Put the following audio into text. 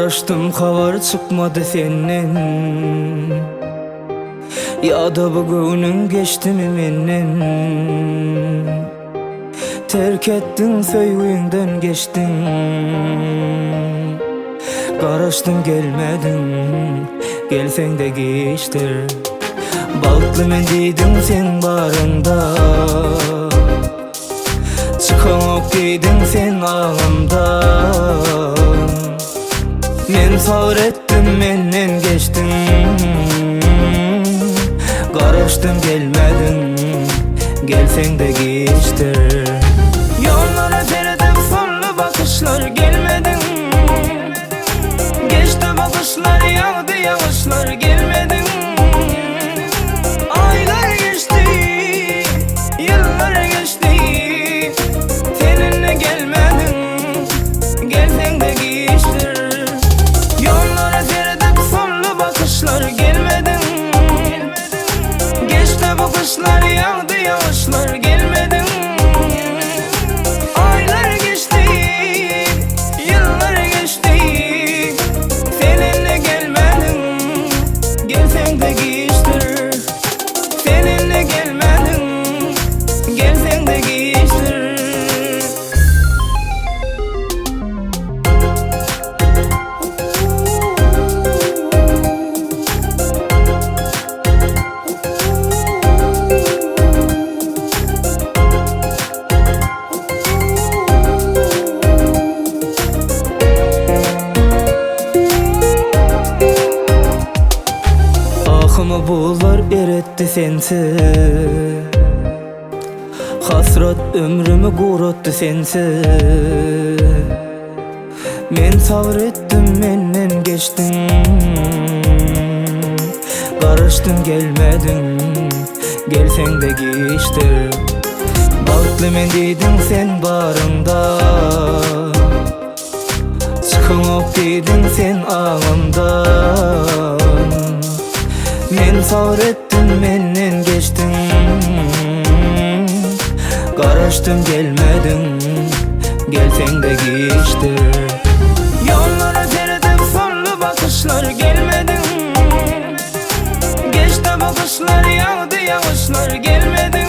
Araştım havar çıkmadı senden. Ya da bugünün geçti mi menden? Terk ettin söygünden geçtin. Garaştım gelmedin, gelsen de geçtir. Baltlı men deydin sen barında, çıkan ok deydin sen ağımda. Men sabrettim, menden geçtin. Garaştım gelmedin, gelsen de geçtir. Yollara serdim sonlu bakışlar, gelmedin. Geçti bakışlar, yağdı yağışlar, gelmedin. Aylar geçti, yıllar geçti, seninle gelmedin, gelsen de geçtir. Yollara serdim sonlu bakışlar, gelmedin. Geçti bakışlar, yağdı yağışlar, gelmedin. Aylar geçti, yıllar geçti, seninle gelmedin, gelsen de geçtir. Seninle gelmedin, gelsen de geçtir. Ahımı bular eretti sensi, hasrat ömrümü guratты sensi. Men sabrettim, menden geçtin. Garaştım gelmedin, gelsen de geçtir. Baltlı men deydin sen barında, çıkan ok deydin sen ağımdan. Men sabrettim, menden geçtin. Garaştım gelmedin, gelsen de geçtir. Yollara serdim sonlu bakışlar, gelmedin. Geçti bakışlar, yağdı yağışlar, gelmedin.